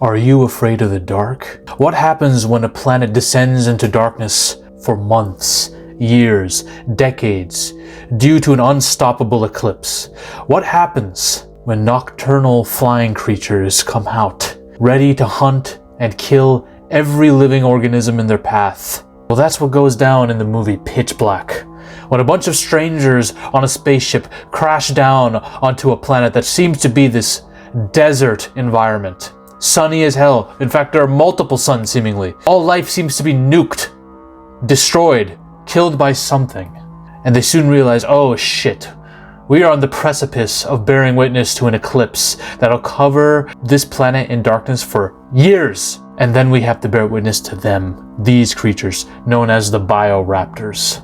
Are you afraid of the dark? What happens when a planet descends into darkness for months, years, decades, due to an unstoppable eclipse? What happens when nocturnal flying creatures come out, ready to hunt and kill every living organism in their path? Well, that's what goes down in the movie Pitch Black, when a bunch of strangers on a spaceship crash down onto a planet that seems to be this desert environment. Sunny as hell. In fact, there are multiple suns seemingly. All life seems to be nuked, destroyed, killed by something. And they soon realize, oh shit, we are on the precipice of bearing witness to an eclipse that'll cover this planet in darkness for years. And then we have to bear witness to them, these creatures, known as the BIORAPTORs.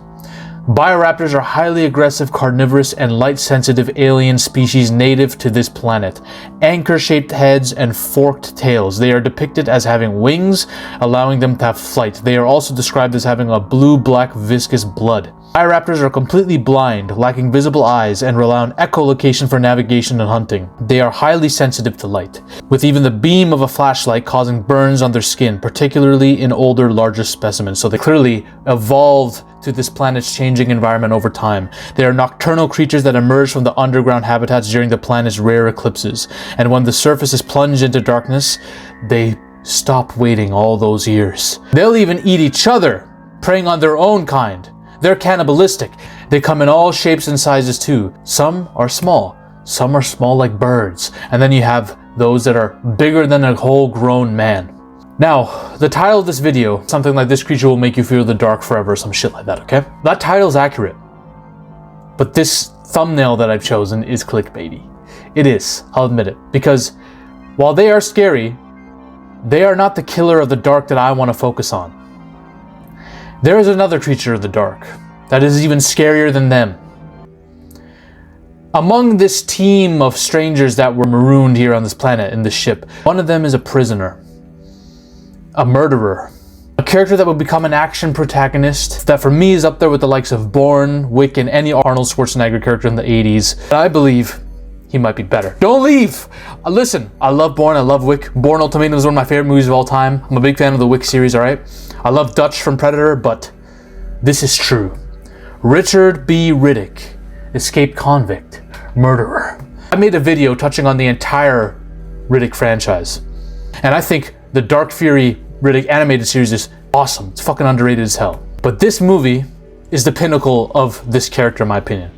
BIORAPTORs are highly aggressive, carnivorous, and light-sensitive alien species native to this planet. Anchor-shaped heads and forked tails. They are depicted as having wings, allowing them to have flight. They are also described as having a blue-black viscous blood. BIORAPTORs are completely blind, lacking visible eyes, and rely on echolocation for navigation and hunting. They are highly sensitive to light, with even the beam of a flashlight causing burns on their skin, particularly in older, larger specimens. So they clearly evolved to this planet's changing environment over time. They are nocturnal creatures that emerge from the underground habitats during the planet's rare eclipses. And when the surface is plunged into darkness, they stop waiting all those years. They'll even eat each other, preying on their own kind. They're cannibalistic. They come in all shapes and sizes too. Some are small like birds. And then you have those that are bigger than a whole grown man. Now, the title of this video, something like "This creature will make you fear the dark forever," some shit like that, okay? That title is accurate. But this thumbnail that I've chosen is clickbaity. It is, I'll admit it. Because while they are scary, they are not the killer of the dark that I want to focus on. There is another creature of the dark that is even scarier than them. Among this team of strangers that were marooned here on this planet in this ship, one of them is a prisoner. A murderer. A character that would become an action protagonist that for me is up there with the likes of Bourne, Wick, and any Arnold Schwarzenegger character in the 80s. But I believe he might be better. Don't leave! Listen, I love Bourne, I love Wick. Bourne Ultimatum is one of my favorite movies of all time. I'm a big fan of the Wick series, alright? I love Dutch from Predator, but this is true. Richard B. Riddick, escaped convict, murderer. I made a video touching on the entire Riddick franchise. And I think the Dark Fury Riddick animated series is awesome. It's fucking underrated as hell. But this movie is the pinnacle of this character in my opinion.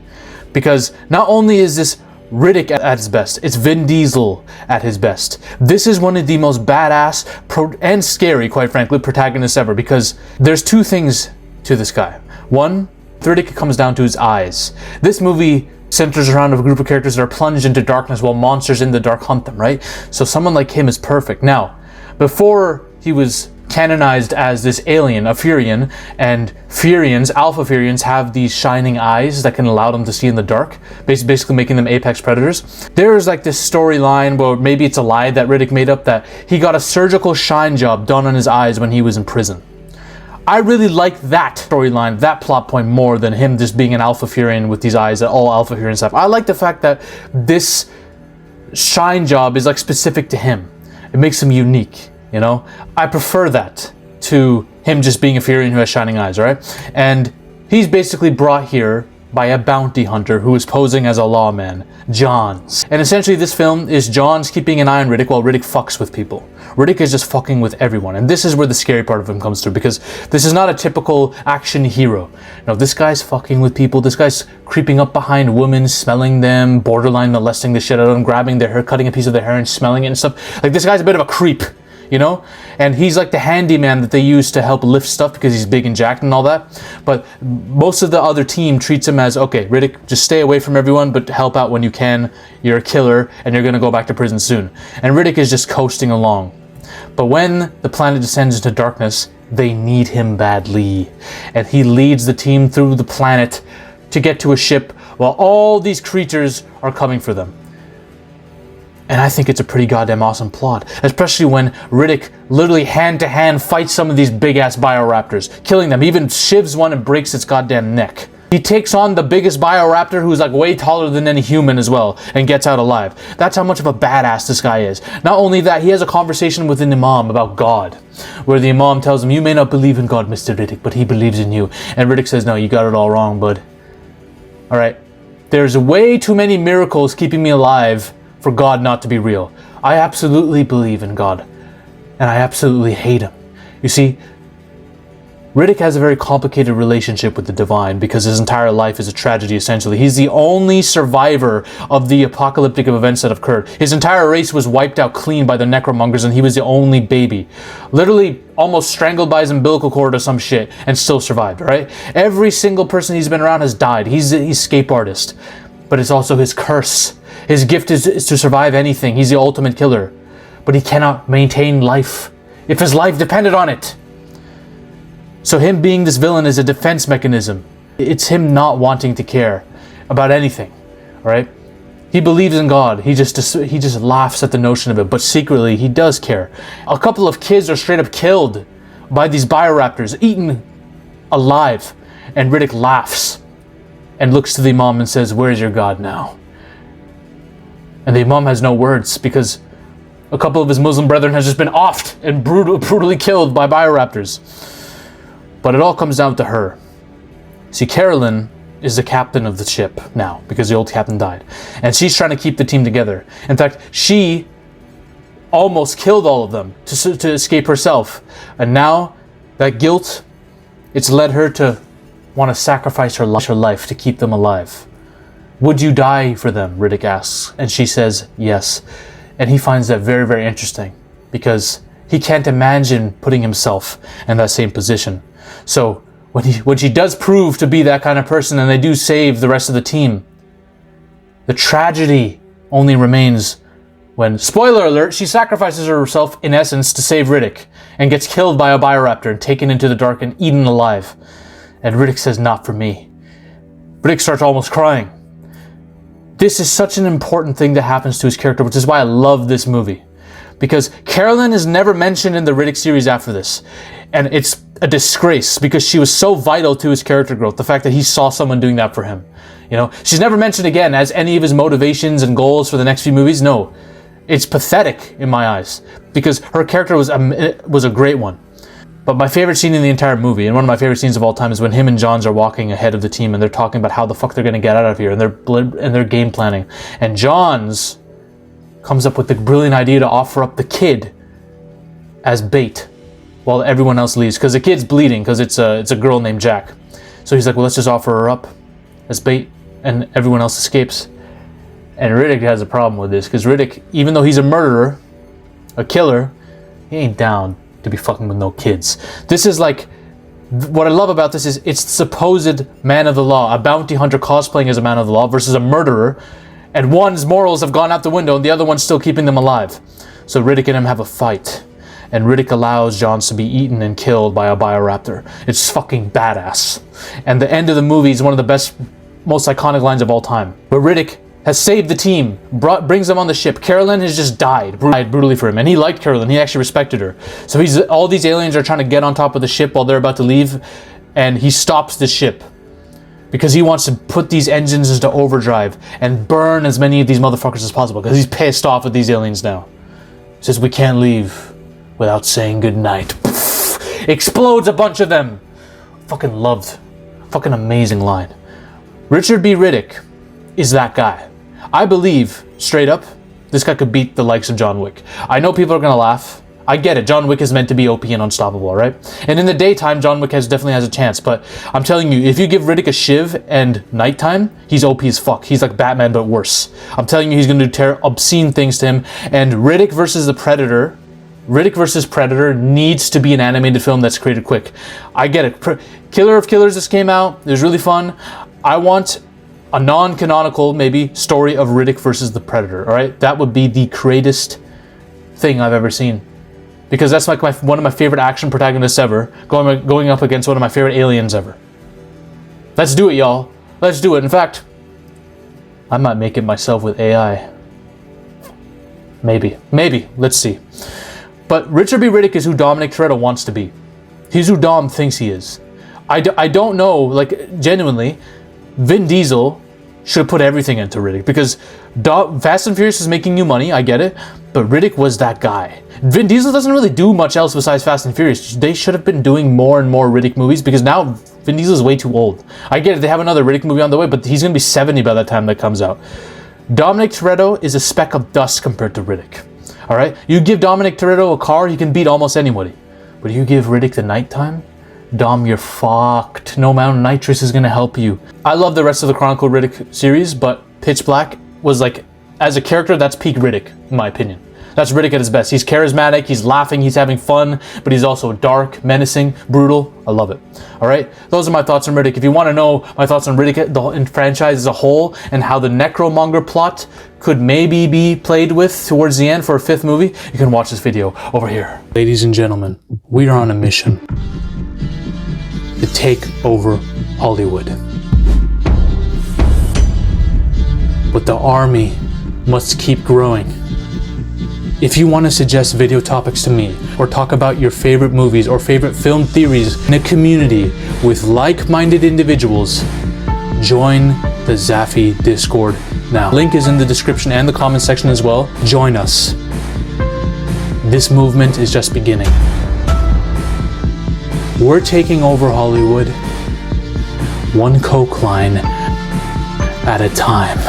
Because not only is this Riddick at his best, it's Vin Diesel at his best. This is one of the most badass and scary, quite frankly, protagonists ever, because there's two things to this guy. One, Riddick comes down to his eyes. This movie centers around a group of characters that are plunged into darkness while monsters in the dark hunt them, right? So someone like him is perfect. Now, before he was canonized as this alien, a Furian, and Furians, Alpha Furians, have these shining eyes that can allow them to see in the dark, basically making them apex predators. There's like this storyline, where maybe it's a lie that Riddick made up, that he got a surgical shine job done on his eyes when he was in prison. I really like that storyline, that plot point, more than him just being an Alpha Furian with these eyes that all Alpha Furians have. I like the fact that this shine job is like specific to him. It makes him unique, you know? I prefer that to him just being a Furian who has shining eyes, right? And he's basically brought here by a bounty hunter who is posing as a lawman, Johns. And essentially this film is Johns keeping an eye on Riddick while Riddick fucks with people. Riddick is just fucking with everyone. And this is where the scary part of him comes through, because this is not a typical action hero. No, this guy's fucking with people. This guy's creeping up behind women, smelling them, borderline molesting the shit out of them, grabbing their hair, cutting a piece of their hair and smelling it and stuff. Like, this guy's a bit of a creep, you know? And he's like the handyman that they use to help lift stuff because he's big and jacked and all that. But most of the other team treats him as, okay, Riddick, just stay away from everyone, but help out when you can. You're a killer and you're gonna go back to prison soon. And Riddick is just coasting along. But when the planet descends into darkness, they need him badly. And he leads the team through the planet to get to a ship while all these creatures are coming for them. And I think it's a pretty goddamn awesome plot, especially when Riddick literally hand-to-hand fights some of these big-ass BIORAPTORs, killing them, even shivs one and breaks its goddamn neck. He takes on the biggest bioraptor, who's like way taller than any human as well, and gets out alive. That's how much of a badass this guy is. Not only that, he has a conversation with an imam about God, where the imam tells him, you may not believe in God, Mr. Riddick, but he believes in you. And Riddick says, no, you got it all wrong, bud. All right. There's way too many miracles keeping me alive for God not to be real. I absolutely believe in God, and I absolutely hate him. You see, Riddick has a very complicated relationship with the divine because his entire life is a tragedy, essentially. He's the only survivor of the apocalyptic events that have occurred. His entire race was wiped out clean by the necromongers, and he was the only baby. Literally almost strangled by his umbilical cord or some shit, and still survived, right? Every single person he's been around has died. He's an escape artist. But it's also his curse. His gift is to survive anything. He's the ultimate killer. But he cannot maintain life if his life depended on it. So him being this villain is a defense mechanism. It's him not wanting to care about anything, right? He believes in God. He just laughs at the notion of it, but secretly he does care. A couple of kids are straight up killed by these bioraptors, eaten alive, and Riddick laughs and looks to the imam and says, "Where's your God now?" And the imam has no words because a couple of his Muslim brethren has just been offed and brutally killed by bioraptors. But it all comes down to her. See, Carolyn is the captain of the ship now because the old captain died. And she's trying to keep the team together. In fact, she almost killed all of them to escape herself. And now that guilt, it's led her to want to sacrifice her life to keep them alive. "Would you die for them?" Riddick asks. And she says yes. And he finds that very, very interesting because he can't imagine putting himself in that same position. So when she does prove to be that kind of person and they do save the rest of the team, the tragedy only remains when, spoiler alert, she sacrifices herself in essence to save Riddick and gets killed by a bioraptor and taken into the dark and eaten alive. And Riddick says, "Not for me." Riddick starts almost crying. This is such an important thing that happens to his character, which is why I love this movie. Because Carolyn is never mentioned in the Riddick series after this. And it's a disgrace because she was so vital to his character growth. The fact that he saw someone doing that for him. You know, she's never mentioned again as any of his motivations and goals for the next few movies. No, it's pathetic in my eyes because her character was a great one. But my favorite scene in the entire movie, and one of my favorite scenes of all time, is when him and Johns are walking ahead of the team and they're talking about how the fuck they're going to get out of here and they're game planning. And Johns comes up with the brilliant idea to offer up the kid as bait while everyone else leaves because the kid's bleeding because it's a girl named Jack. So he's like, well, let's just offer her up as bait and everyone else escapes. And Riddick has a problem with this because Riddick, even though he's a murderer, a killer, he ain't down to be fucking with no kids. This is like, what I love about this is it's the supposed man of the law, a bounty hunter cosplaying as a man of the law versus a murderer, and one's morals have gone out the window and the other one's still keeping them alive. So Riddick and him have a fight, and Riddick allows Johns to be eaten and killed by a bioraptor. It's fucking badass. And the end of the movie is one of the best, most iconic lines of all time. But Riddick has saved the team, brings them on the ship. Carolyn has just died brutally for him, and he liked Carolyn. He actually respected her. So all these aliens are trying to get on top of the ship while they're about to leave, and he stops the ship because he wants to put these engines into overdrive and burn as many of these motherfuckers as possible because he's pissed off at these aliens now. He says, "We can't leave without saying goodnight." Explodes a bunch of them. Fucking loved. Fucking amazing line. Richard B. Riddick is that guy. I believe, straight up, this guy could beat the likes of John Wick. I know people are gonna laugh. I get it. John Wick is meant to be OP and unstoppable, right? And in the daytime, John Wick definitely has a chance. But I'm telling you, if you give Riddick a shiv and nighttime, he's OP as fuck. He's like Batman, but worse. I'm telling you, he's gonna do obscene things to him. And Riddick versus the Predator, Riddick versus Predator needs to be an animated film that's created quick. I get it. Killer of Killers just came out. It was really fun. I want a non-canonical, maybe, story of Riddick versus the Predator, all right? That would be the greatest thing I've ever seen. Because that's like one of my favorite action protagonists ever, going up against one of my favorite aliens ever. Let's do it, y'all. Let's do it. In fact, I might make it myself with AI. Maybe. Let's see. But Richard B. Riddick is who Dominic Toretto wants to be. He's who Dom thinks he is. I don't know, like, genuinely, Vin Diesel should have put everything into Riddick, because Fast and Furious is making you money, I get it, but Riddick was that guy. Vin Diesel doesn't really do much else besides Fast and Furious. They should have been doing more and more Riddick movies, because now Vin Diesel is way too old. I get it, they have another Riddick movie on the way, but he's gonna be 70 by the time that comes out. Dominic Toretto is a speck of dust compared to Riddick. All right, you give Dominic Toretto a car, he can beat almost anybody. But you give Riddick the nighttime, Dom, you're fucked. No amount of nitrous is gonna help you. I love the rest of the Chronicle Riddick series, but Pitch Black was like, as a character, that's peak Riddick, in my opinion. That's Riddick at his best. He's charismatic, he's laughing, he's having fun, but he's also dark, menacing, brutal. I love it. All right, those are my thoughts on Riddick. If you want to know my thoughts on Riddick, the franchise as a whole, and how the Necromonger plot could maybe be played with towards the end for a 5th movie, you can watch this video over here. Ladies and gentlemen, we are on a mission to take over Hollywood. But the army must keep growing. If you want to suggest video topics to me, or talk about your favorite movies or favorite film theories in a community with like-minded individuals, join the Zafy Discord now. Link is in the description and the comment section as well. Join us. This movement is just beginning. We're taking over Hollywood, one coke line at a time.